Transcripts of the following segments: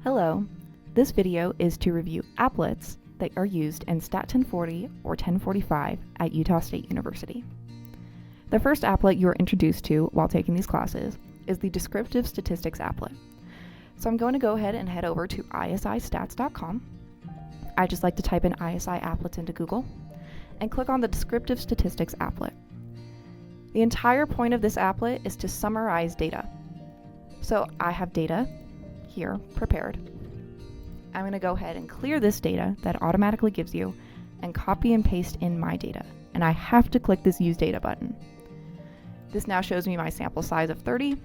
Hello, this video is to review applets that are used in Stat 1040 or 1045 at Utah State University. The first applet you are introduced to while taking these classes is the Descriptive Statistics applet. So I'm going to go ahead and head over to isistats.com. I just like to type in ISI applets into Google and click on the Descriptive Statistics applet. The entire point of this applet is to summarize data. So I have data here prepared. I'm going to go ahead and clear this data that automatically gives you and copy and paste in my data. And I have to click this Use Data button. This now shows me my sample size of 30.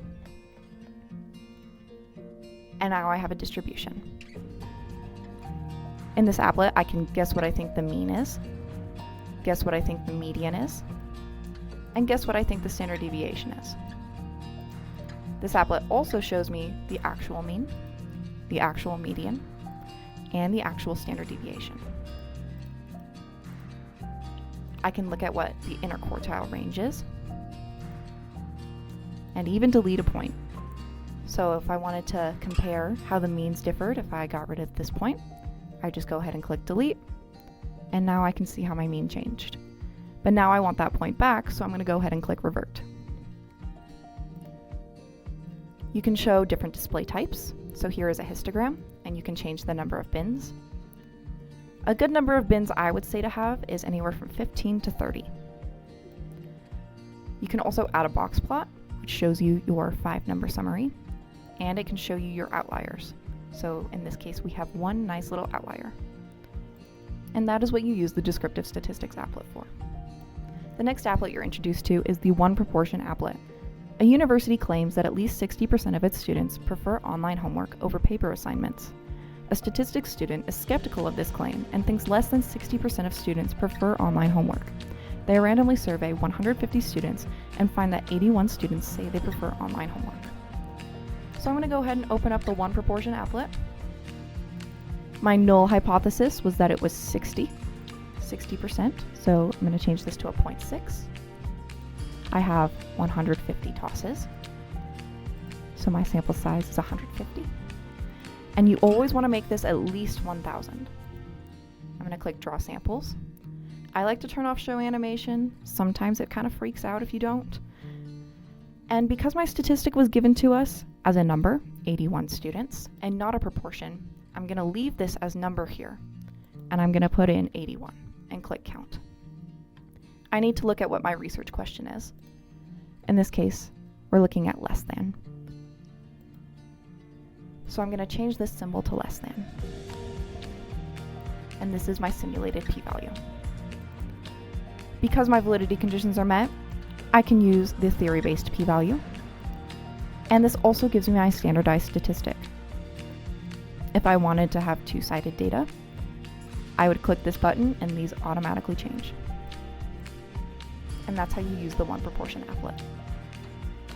And now I have a distribution. In this applet, I can guess what I think the mean is, guess what I think the median is, and guess what I think the standard deviation is. This applet also shows me the actual mean, the actual median, and the actual standard deviation. I can look at what the interquartile range is, and even delete a point. So if I wanted to compare how the means differed if I got rid of this point, I just go ahead and click delete, and now I can see how my mean changed. But now I want that point back, so I'm going to go ahead and click revert. You can show different display types. So here is a histogram, and you can change the number of bins. A good number of bins I would say to have is anywhere from 15 to 30. You can also add a box plot, which shows you your 5-number summary, and it can show you your outliers. So in this case, we have one nice little outlier. And that is what you use the Descriptive Statistics applet for. The next applet you're introduced to is the one proportion applet. A university claims that at least 60% of its students prefer online homework over paper assignments. A statistics student is skeptical of this claim and thinks less than 60% of students prefer online homework. They randomly survey 150 students and find that 81 students say they prefer online homework. So I'm going to go ahead and open up the one proportion applet. My null hypothesis was that it was 60%, so I'm going to change this to a 0.6. I have 150 tosses, so my sample size is 150. And you always want to make this at least 1,000. I'm going to click Draw Samples. I like to turn off Show Animation. Sometimes it kind of freaks out if you don't. And because my statistic was given to us as a number, 81 students, and not a proportion, I'm going to leave this as number here. And I'm going to put in 81 and click Count. I need to look at what my research question is. In this case, we're looking at less than. So I'm going to change this symbol to less than. And this is my simulated p-value. Because my validity conditions are met, I can use the theory-based p-value. And this also gives me my standardized statistic. If I wanted to have two-sided data, I would click this button and these automatically change. And that's how you use the one proportion applet.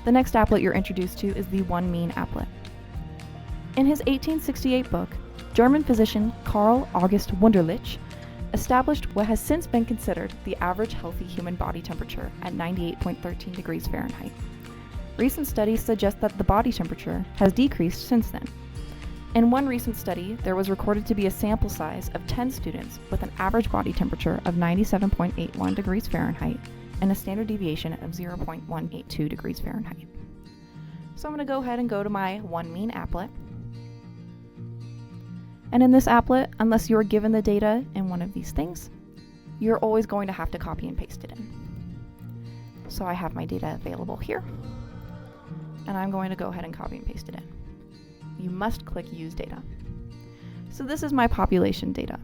The next applet you're introduced to is the one mean applet. In his 1868 book, German physician Karl August Wunderlich established what has since been considered the average healthy human body temperature at 98.13 degrees Fahrenheit. Recent studies suggest that the body temperature has decreased since then. In one recent study, there was recorded to be a sample size of 10 students with an average body temperature of 97.81 degrees Fahrenheit and a standard deviation of 0.182 degrees Fahrenheit. So I'm going to go ahead and go to my one mean applet. And in this applet, unless you are given the data in one of these things, you're always going to have to copy and paste it in. So I have my data available here, and I'm going to go ahead and copy and paste it in. You must click Use Data. So this is my population data.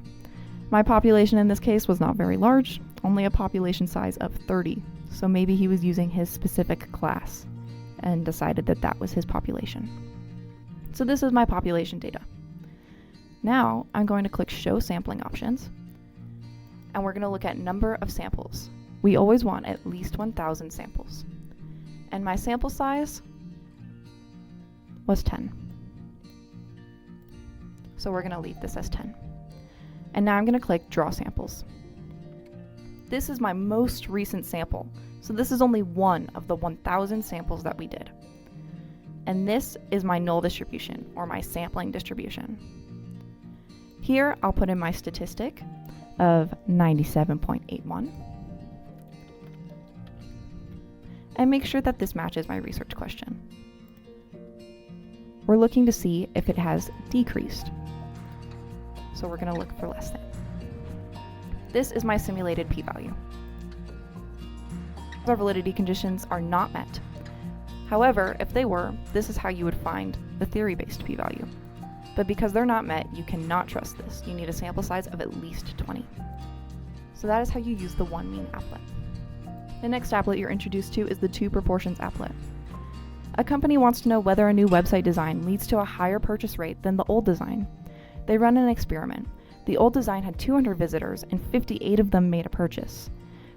My population in this case was not very large, only a population size of 30. So maybe he was using his specific class and decided that that was his population. So this is my population data. Now I'm going to click Show Sampling Options, and we're going to look at number of samples. We always want at least 1,000 samples. And my sample size was 10. So we're going to leave this as 10. And now I'm going to click Draw Samples. This is my most recent sample, so this is only one of the 1,000 samples that we did. And this is my null distribution, or my sampling distribution. Here, I'll put in my statistic of 97.81. And make sure that this matches my research question. We're looking to see if it has decreased. So we're going to look for less than. This is my simulated p-value. Our validity conditions are not met. However, if they were, this is how you would find the theory-based p-value. But because they're not met, you cannot trust this. You need a sample size of at least 20. So that is how you use the one mean applet. The next applet you're introduced to is the two proportions applet. A company wants to know whether a new website design leads to a higher purchase rate than the old design. They run an experiment. The old design had 200 visitors and 58 of them made a purchase.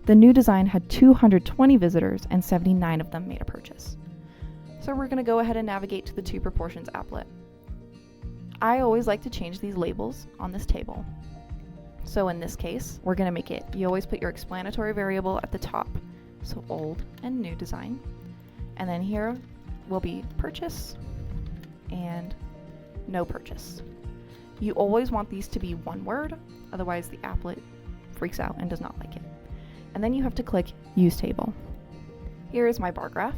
The new design had 220 visitors and 79 of them made a purchase. So we're going to go ahead and navigate to the two proportions applet. I always like to change these labels on this table. So in this case, we're going to make it, you always put your explanatory variable at the top. So old and new design. And then here will be purchase and no purchase. You always want these to be one word, otherwise the applet freaks out and does not like it. And then you have to click Use Table. Here is my bar graph.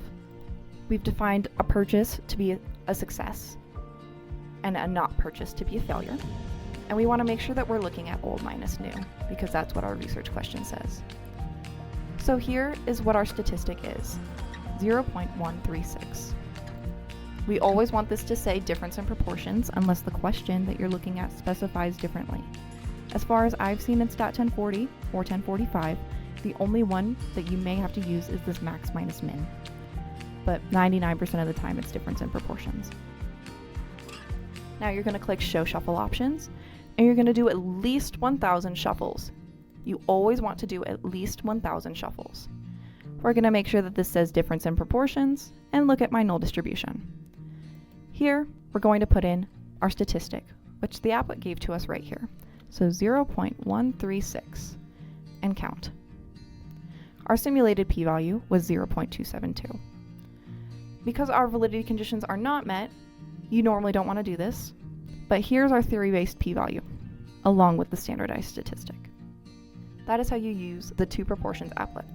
We've defined a purchase to be a success and a not purchase to be a failure. And we want to make sure that we're looking at old minus new, because that's what our research question says. So here is what our statistic is, 0.136. We always want this to say difference in proportions unless the question that you're looking at specifies differently. As far as I've seen in Stat 1040 or 1045, the only one that you may have to use is this max minus min. But 99% of the time it's difference in proportions. Now you're going to click Show Shuffle Options, and you're going to do at least 1,000 shuffles. You always want to do at least 1,000 shuffles. We're going to make sure that this says difference in proportions, and look at my null distribution. Here, we're going to put in our statistic, which the applet gave to us right here. So 0.136, and count. Our simulated p-value was 0.272. Because our validity conditions are not met, you normally don't want to do this, but here's our theory-based p-value, along with the standardized statistic. That is how you use the two proportions applet.